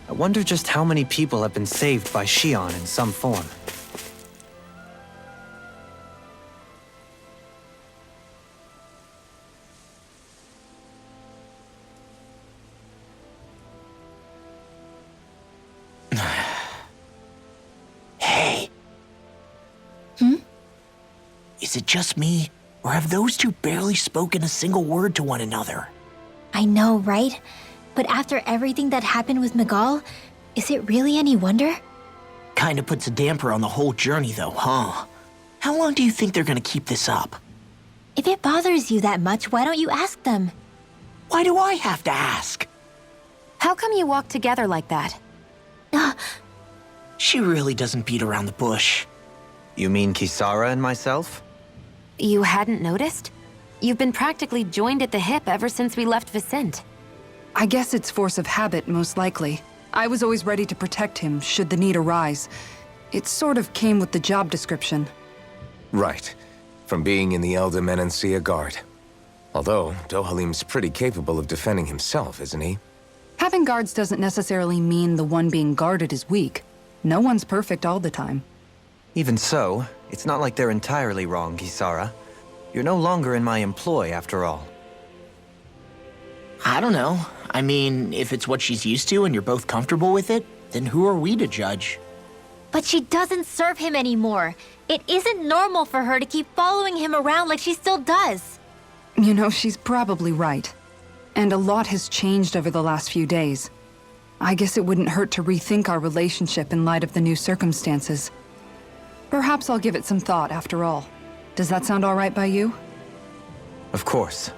I wonder just how many people have been saved by Xion in some form. Hey. Is it just me, or have those two barely spoken a single word to one another? I know, right? But after everything that happened with Miguel, is it really any wonder? Kinda puts a damper on the whole journey though, huh? How long do you think they're gonna keep this up? If it bothers you that much, why don't you ask them? Why do I have to ask? How come you walk together like that? She really doesn't beat around the bush. You mean Kisara and myself? You hadn't noticed? You've been practically joined at the hip ever since we left Vicente. I guess it's force of habit, most likely. I was always ready to protect him, should the need arise. It sort of came with the job description. Right. From being in the Elder Menancia Guard. Although, Dohalim's pretty capable of defending himself, isn't he? Having guards doesn't necessarily mean the one being guarded is weak. No one's perfect all the time. Even so, it's not like they're entirely wrong, Kisara. You're no longer in my employ, after all. I don't know. I mean, if it's what she's used to and you're both comfortable with it, then who are we to judge? But she doesn't serve him anymore. It isn't normal for her to keep following him around like she still does. You know, she's probably right. And a lot has changed over the last few days. I guess it wouldn't hurt to rethink our relationship in light of the new circumstances. Perhaps I'll give it some thought after all. Does that sound all right by you? Of course.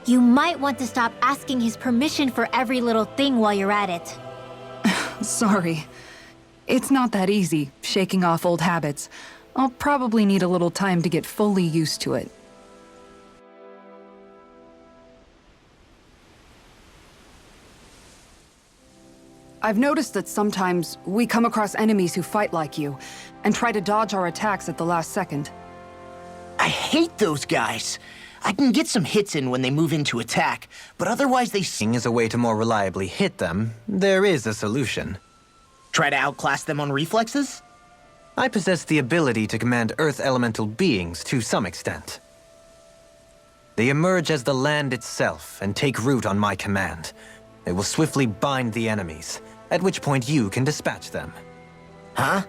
You might want to stop asking his permission for every little thing while you're at it. Sorry. It's not that easy, shaking off old habits. I'll probably need a little time to get fully used to it. I've noticed that sometimes we come across enemies who fight like you, and try to dodge our attacks at the last second. I hate those guys. I can get some hits in when they move into attack, but otherwise they As a way to more reliably hit them, there is a solution. try to outclass them on reflexes? I possess the ability to command Earth elemental beings to some extent. They emerge as the land itself and take root on my command. They will swiftly bind the enemies, at which point you can dispatch them. Huh?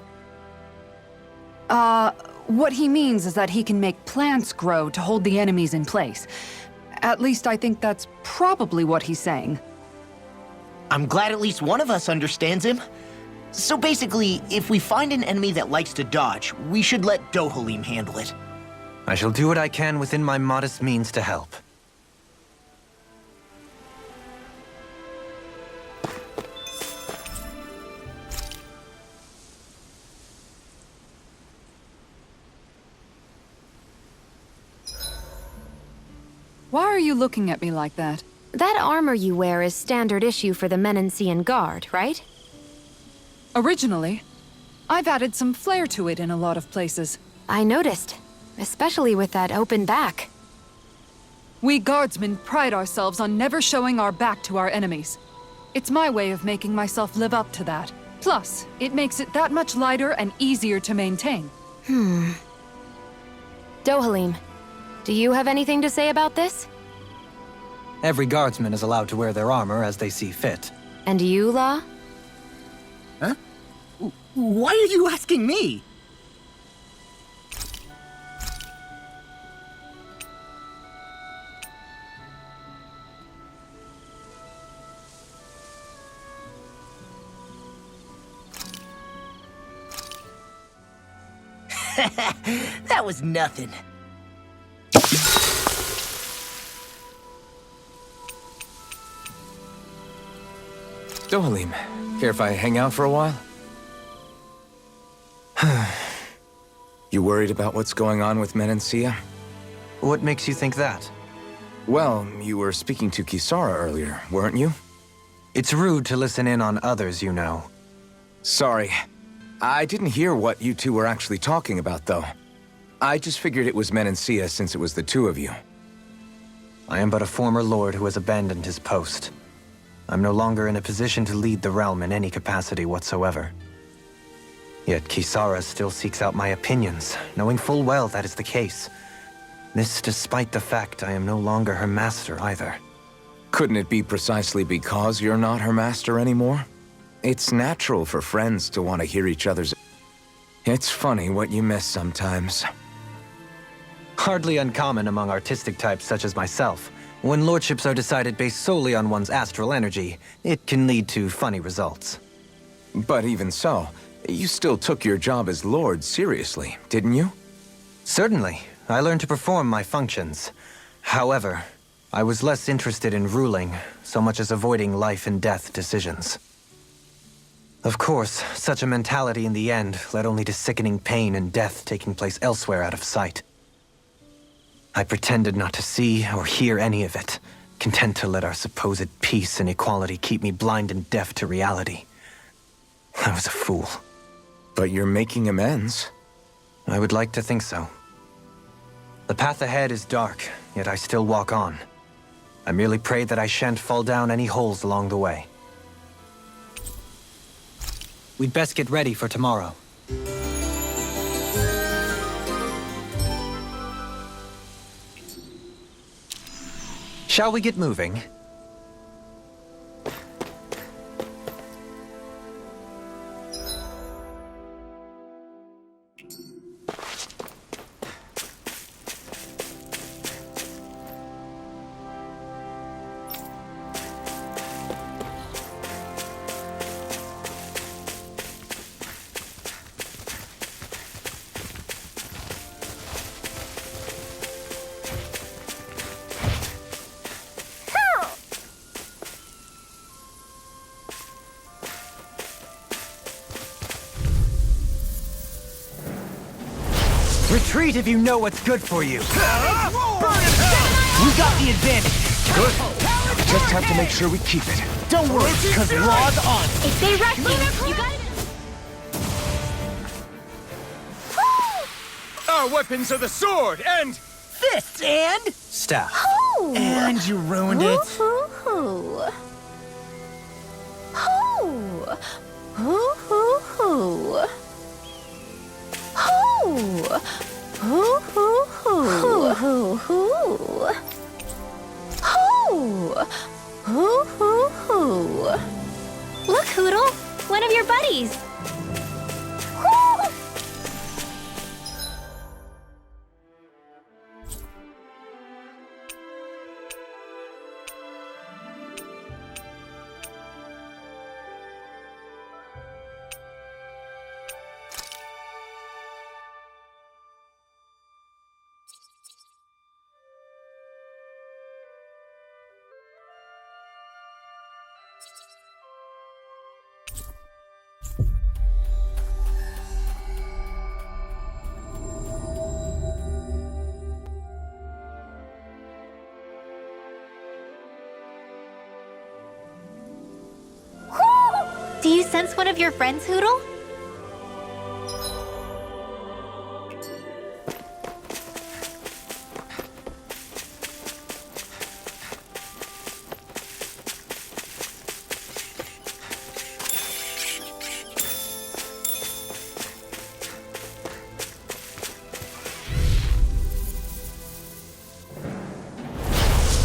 What he means is that he can make plants grow to hold the enemies in place. At least I think that's probably what he's saying. I'm glad at least one of us understands him. So basically, if we find an enemy that likes to dodge, we should let Dohalim handle it. I shall do what I can within my modest means to help. Why are you looking at me like that? That armor you wear is standard issue for the Menancian Guard, right? Originally, I've added some flair to it in a lot of places. I noticed, especially with that open back. We guardsmen pride ourselves on never showing our back to our enemies. It's my way of making myself live up to that. Plus, it makes it that much lighter and easier to maintain. Dohalim, do you have anything to say about this? Every guardsman is allowed to wear their armor as they see fit. And you, La? Huh? Why are you asking me? That was nothing. Dohalim, care if I hang out for a while? You worried about what's going on with Menancia? What makes you think that? Well, you were speaking to Kisara earlier, weren't you? It's rude to listen in on others, you know. Sorry. I didn't hear what you two were actually talking about, though. I just figured it was Menancia since it was the two of you. I am but a former lord who has abandoned his post. I'm no longer in a position to lead the realm in any capacity whatsoever. Yet Kisara still seeks out my opinions, knowing full well that is the case. This despite the fact I am no longer her master either. Couldn't it be precisely because you're not her master anymore? It's natural for friends to want to hear each other's... It's funny what you miss sometimes. Hardly uncommon among artistic types such as myself. When lordships are decided based solely on one's astral energy, it can lead to funny results. But even so, you still took your job as lord seriously, didn't you? Certainly. I learned to perform my functions. However, I was less interested in ruling, so much as avoiding life and death decisions. Of course, such a mentality in the end led only to sickening pain and death taking place elsewhere out of sight. I pretended not to see or hear any of it, content to let our supposed peace and equality keep me blind and deaf to reality. I was a fool. But you're making amends. I would like to think so. The path ahead is dark, yet I still walk on. I merely pray that I shan't fall down any holes along the way. We'd best get ready for tomorrow. Shall we get moving? Retreat if you know what's good for you. We got the advantage. Good. Just have to make sure we keep it. Don't worry, because law's on. If they rush you gotta... Our weapons are the sword and... Fists and... Staff. And you ruined it. Hoo-hoo-hoo. Hoo. Hoo-hoo-hoo. Hoo. Hoo-hoo-hoo. Hoo-hoo-hoo. Hoo. Hoo-hoo-hoo. Look, Hootle, one of your buddies. Hoo. Do you sense one of your friends, Hootle?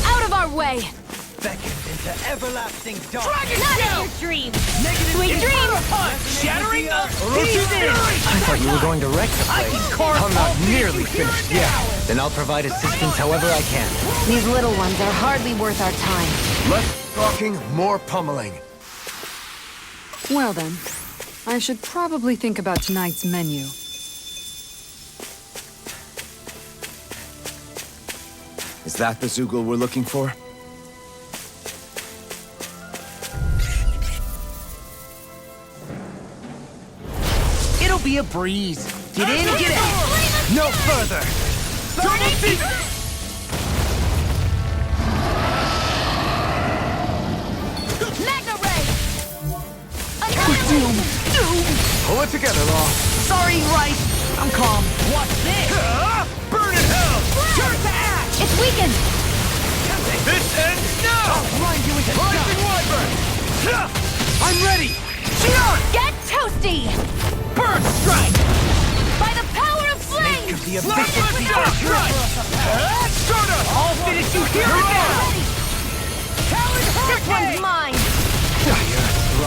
Out of our way! Beckoned into everlasting dark. Not in your dreams! Sweet dreams! Shattering the I thought you were going to wreck the place. I'm not nearly finished yet. Then I'll provide assistance however I can. These little ones are hardly worth our time. Less talking, more pummeling. Well then, I should probably think about tonight's menu. Is that the Zoogle we're looking for? It'll be a breeze. Get in, get out. No further! Mega Ray! Pull it together, Law. Sorry, Rice. I'm calm. What's this? Burn in hell! Turn to ash! It's weakened! This ends now! Grind you into Rising dust! Wyvern! I'm ready! Shion! Get toasty! Bird strike! By the power of flame! Of the Slap abyss. my dark right! Soda! I'll finish you here and now! This one's mine!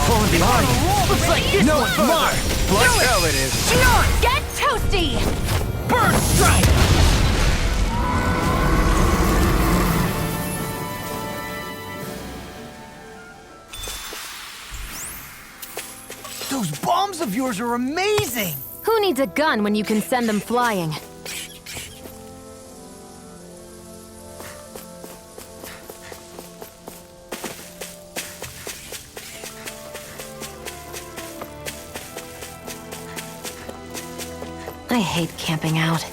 Falling behind. Looks like this No one's further. mine! Blood hell it is. Shion! Get toasty! Bird strike! Those bombs of yours are amazing! Who needs a gun when you can send them flying? I hate camping out.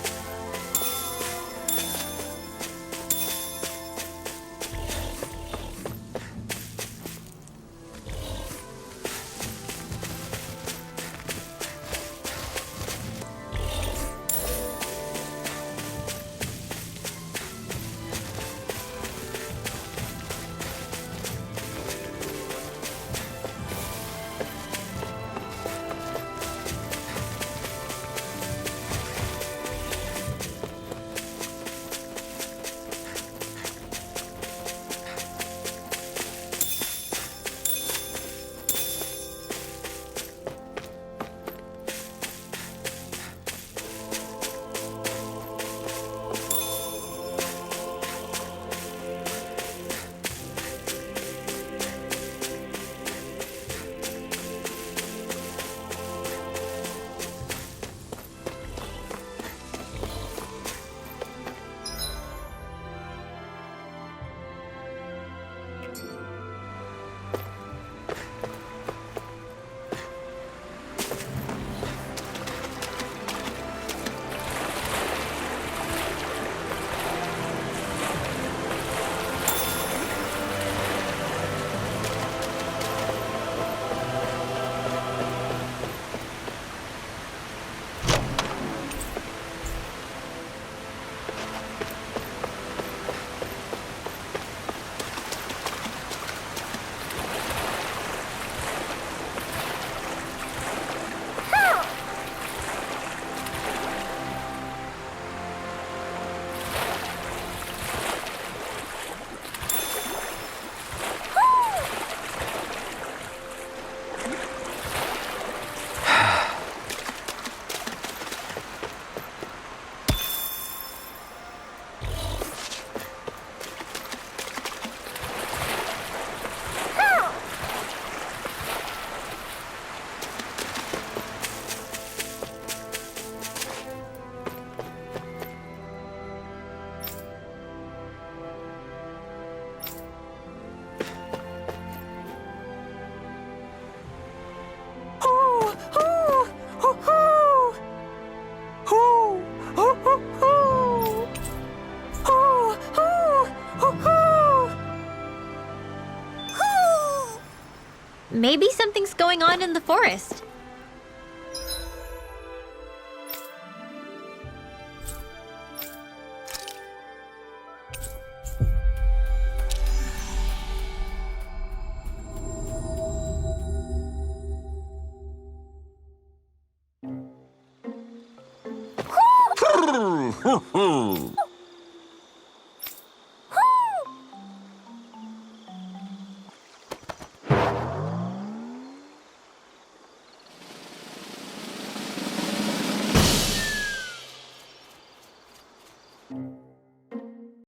Maybe something's going on in the forest.